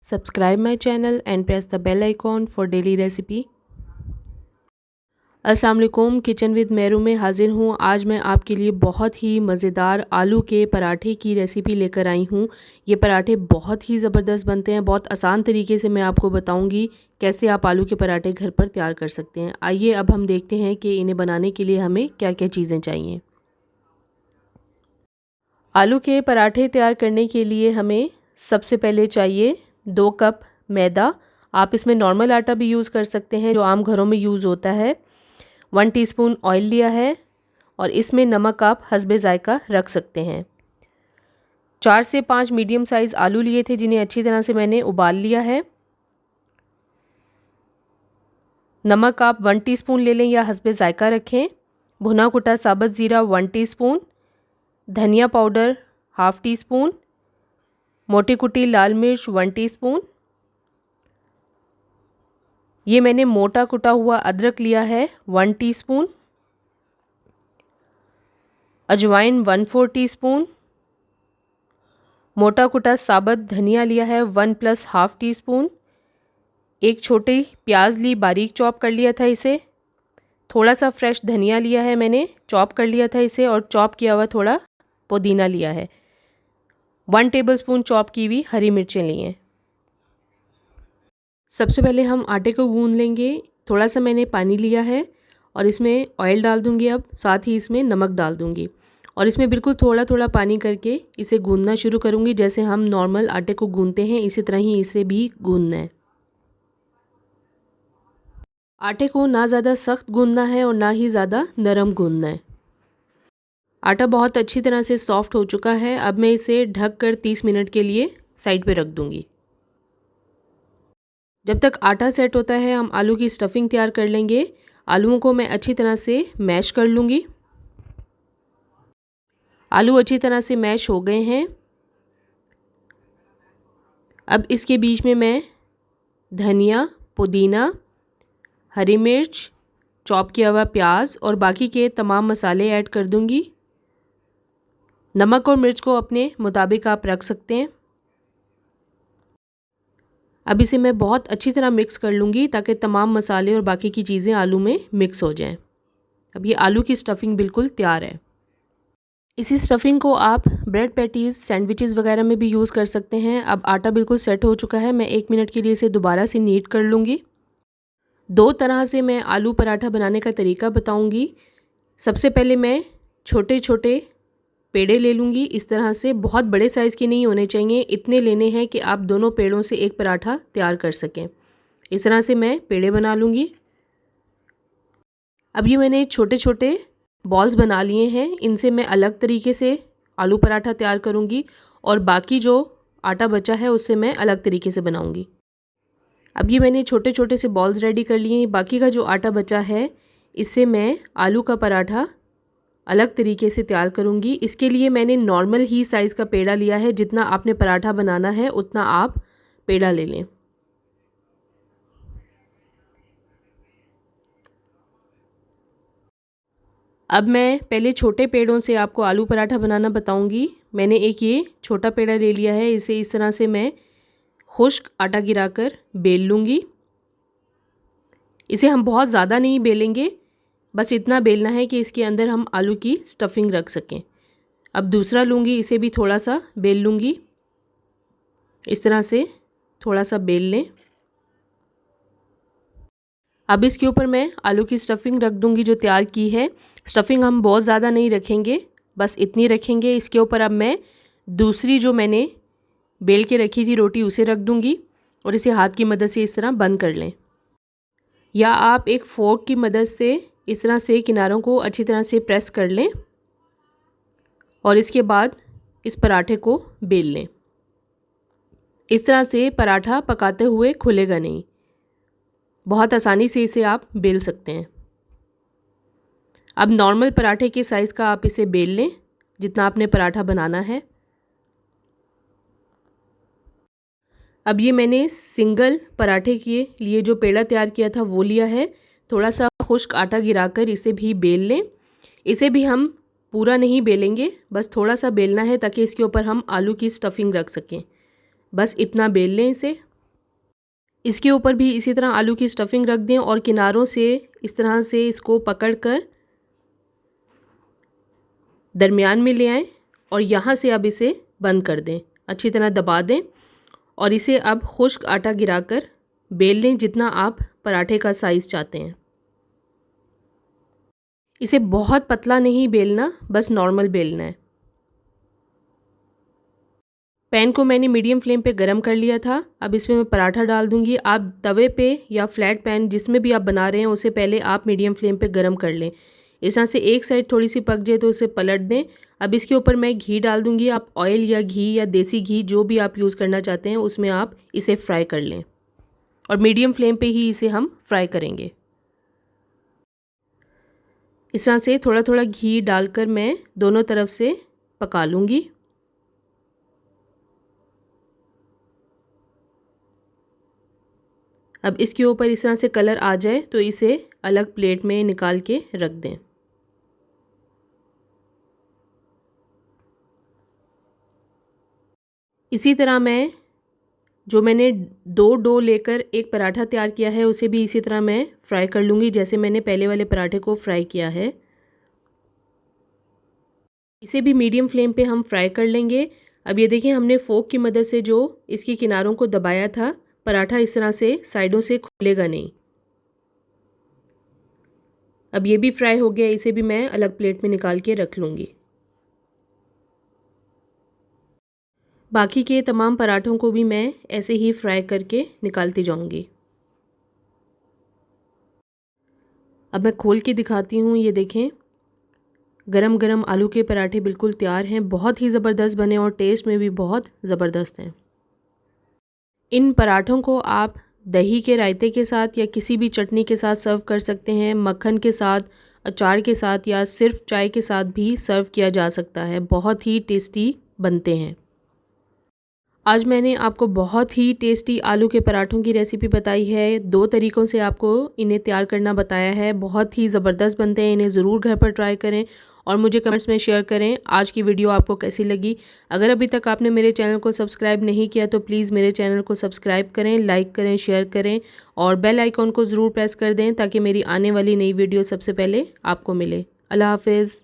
Subscribe my channel and press the bell icon for daily recipe। अस्सलाम वालेकुम, kitchen with Meru में हाजिर हूँ। आज मैं आपके लिए बहुत ही मज़ेदार आलू के पराठे की रेसिपी लेकर आई हूँ। ये पराठे बहुत ही ज़बरदस्त बनते हैं। बहुत आसान तरीके से मैं आपको बताऊँगी कैसे आप आलू के पराठे घर पर तैयार कर सकते हैं। आइए अब हम देखते हैं कि इन्हें बनाने के लिए हमें क्या क्या चीज़ें चाहिए। आलू के पराठे तैयार करने के लिए हमें सबसे पहले चाहिए 2 कप मैदा। आप इसमें नॉर्मल आटा भी यूज़ कर सकते हैं जो आम घरों में यूज़ होता है। 1 टीस्पून ऑयल लिया है और इसमें नमक आप हस्बे ज़ायका रख सकते हैं। 4 से 5 मीडियम साइज़ आलू लिए थे जिन्हें अच्छी तरह से मैंने उबाल लिया है। नमक आप 1 टीस्पून ले लें या हस्बे ज़ायका रखें। भुना कुटा साबुत ज़ीरा 1 टीस्पून, धनिया पाउडर 1/2 टीस्पून, मोटी कुटी लाल मिर्च 1 टीस्पून। ये मैंने मोटा कुटा हुआ अदरक लिया है 1 टीस्पून, अजवाइन 1/4 टीस्पून, मोटा कुटा साबुत धनिया लिया है 1 + 1/2 टीस्पून। एक छोटी प्याज ली, बारीक चॉप कर लिया था इसे। थोड़ा सा फ्रेश धनिया लिया है मैंने, चॉप कर लिया था इसे, और चॉप किया हुआ थोड़ा पुदीना लिया है। 1 टेबलस्पून चॉप की हुई हरी मिर्चें ली हैं। सबसे पहले हम आटे को गूंद लेंगे। थोड़ा सा मैंने पानी लिया है और इसमें ऑयल डाल दूंगी। अब साथ ही इसमें नमक डाल दूंगी और इसमें बिल्कुल थोड़ा थोड़ा पानी करके इसे गूंदना शुरू करूंगी। जैसे हम नॉर्मल आटे को गूंदते हैं इसी तरह ही इसे भी गूंदना है। आटे को ना ज़्यादा सख्त गूंदना है और ना ही ज़्यादा नरम गूंदना है। आटा बहुत अच्छी तरह से सॉफ्ट हो चुका है। अब मैं इसे ढक कर 30 मिनट के लिए साइड पे रख दूंगी। जब तक आटा सेट होता है हम आलू की स्टफिंग तैयार कर लेंगे। आलूओं को मैं अच्छी तरह से मैश कर लूँगी। आलू अच्छी तरह से मैश हो गए हैं। अब इसके बीच में मैं धनिया, पुदीना, हरी मिर्च, चॉप किया हुआ प्याज और बाकी के तमाम मसाले ऐड कर दूँगी। नमक और मिर्च को अपने मुताबिक आप रख सकते हैं। अब इसे मैं बहुत अच्छी तरह मिक्स कर लूँगी ताकि तमाम मसाले और बाकी की चीज़ें आलू में मिक्स हो जाएं। अब ये आलू की स्टफिंग बिल्कुल तैयार है। इसी स्टफिंग को आप ब्रेड पैटीज़, सैंडविचेस वगैरह में भी यूज़ कर सकते हैं। अब आटा बिल्कुल सेट हो चुका है। मैं 1 मिनट के लिए इसे दोबारा से नीट कर लूँगी। 2 तरह से मैं आलू पराठा बनाने का तरीका बताऊँगी। सबसे पहले मैं छोटे छोटे पेड़े ले लूँगी। इस तरह से बहुत बड़े साइज़ के नहीं होने चाहिए, इतने लेने हैं कि आप दोनों पेड़ों से एक पराठा तैयार कर सकें। इस तरह से मैं पेड़े बना लूँगी। अब ये मैंने छोटे छोटे बॉल्स बना लिए हैं। इनसे मैं अलग तरीके से आलू पराठा तैयार करूँगी और बाकी जो आटा बचा है उससे मैं अलग तरीके से बनाऊँगी। अब ये मैंने छोटे छोटे से बॉल्स रेडी कर लिए हैं। बाकी का जो आटा बचा है इससे मैं आलू का पराठा अलग तरीके से तैयार करूँगी। इसके लिए मैंने नॉर्मल ही साइज़ का पेड़ा लिया है। जितना आपने पराठा बनाना है उतना आप पेड़ा ले लें। अब मैं पहले छोटे पेड़ों से आपको आलू पराठा बनाना बताऊंगी। मैंने एक ये छोटा पेड़ा ले लिया है। इसे इस तरह से मैं खुश्क आटा गिराकर बेल लूँगी। इसे हम बहुत ज़्यादा नहीं बेलेंगे, बस इतना बेलना है कि इसके अंदर हम आलू की स्टफिंग रख सकें। अब दूसरा लूँगी, इसे भी थोड़ा सा बेल लूँगी। इस तरह से थोड़ा सा बेल लें। अब इसके ऊपर मैं आलू की स्टफिंग रख दूँगी जो तैयार की है। स्टफिंग हम बहुत ज़्यादा नहीं रखेंगे, बस इतनी रखेंगे। इसके ऊपर अब मैं दूसरी जो मैंने बेल के रखी थी रोटी उसे रख दूँगी और इसे हाथ की मदद से इस तरह बंद कर लें, या आप एक फोर्क की मदद से इस तरह से किनारों को अच्छी तरह से प्रेस कर लें और इसके बाद इस पराठे को बेल लें। इस तरह से पराठा पकाते हुए खुलेगा नहीं। बहुत आसानी से इसे आप बेल सकते हैं। अब नॉर्मल पराठे के साइज़ का आप इसे बेल लें जितना आपने पराठा बनाना है। अब ये मैंने सिंगल पराठे के लिए जो पेड़ा तैयार किया था वो लिया है। थोड़ा सा खुश्क आटा गिराकर इसे भी बेल लें। इसे भी हम पूरा नहीं बेलेंगे, बस थोड़ा सा बेलना है ताकि इसके ऊपर हम आलू की स्टफिंग रख सकें। बस इतना बेल लें इसे। इसके ऊपर भी इसी तरह आलू की स्टफिंग रख दें और किनारों से इस तरह से इसको पकड़कर दरमियान में ले आएं और यहाँ से अब इसे बंद कर दें, अच्छी तरह दबा दें और इसे अब खुश्क आटा गिराकर बेल लें जितना आप पराठे का साइज़ चाहते हैं। इसे बहुत पतला नहीं बेलना, बस नॉर्मल बेलना है। पैन को मैंने मीडियम फ्लेम पे गरम कर लिया था। अब इसमें मैं पराठा डाल दूंगी। आप तवे पे या फ्लैट पैन जिसमें भी आप बना रहे हैं उसे पहले आप मीडियम फ्लेम पे गरम कर लें। इस तरह से एक साइड थोड़ी सी पक जाए तो उसे पलट दें। अब इसके ऊपर मैं घी डाल दूंगी। आप ऑयल या घी या देसी घी जो भी आप यूज़ करना चाहते हैं उसमें आप इसे फ्राई कर लें और मीडियम फ्लेम पे ही इसे हम फ्राई करेंगे। इस तरह से थोड़ा थोड़ा घी डालकर मैं दोनों तरफ से पका लूँगी। अब इसके ऊपर इस तरह से कलर आ जाए तो इसे अलग प्लेट में निकाल के रख दें। इसी तरह मैं जो मैंने दो डो लेकर एक पराठा तैयार किया है उसे भी इसी तरह मैं फ्राई कर लूँगी जैसे मैंने पहले वाले पराठे को फ्राई किया है। इसे भी मीडियम फ्लेम पे हम फ्राई कर लेंगे। अब ये देखिए हमने फोक की मदद से जो इसकी किनारों को दबाया था, पराठा इस तरह से साइडों से खुलेगा नहीं। अब ये भी फ्राई हो गया, इसे भी मैं अलग प्लेट में निकाल के रख लूँगी। बाकी के तमाम पराठों को भी मैं ऐसे ही फ्राई करके निकालती जाऊँगी। अब मैं खोल के दिखाती हूँ। ये देखें गरम गरम आलू के पराठे बिल्कुल तैयार हैं। बहुत ही ज़बरदस्त बने और टेस्ट में भी बहुत ज़बरदस्त हैं। इन पराठों को आप दही के रायते के साथ या किसी भी चटनी के साथ सर्व कर सकते हैं। मक्खन के साथ, अचार के साथ या सिर्फ चाय के साथ भी सर्व किया जा सकता है। बहुत ही टेस्टी बनते हैं। आज मैंने आपको बहुत ही टेस्टी आलू के पराठों की रेसिपी बताई है। 2 तरीक़ों से आपको इन्हें तैयार करना बताया है। बहुत ही ज़बरदस्त बनते हैं। इन्हें ज़रूर घर पर ट्राई करें और मुझे कमेंट्स में शेयर करें आज की वीडियो आपको कैसी लगी। अगर अभी तक आपने मेरे चैनल को सब्सक्राइब नहीं किया तो प्लीज़ मेरे चैनल को सब्सक्राइब करें, लाइक करें, शेयर करें और बेल आइकॉन को ज़रूर प्रेस कर दें ताकि मेरी आने वाली नई वीडियो सबसे पहले आपको मिले। अल्लाह हाफ़िज़।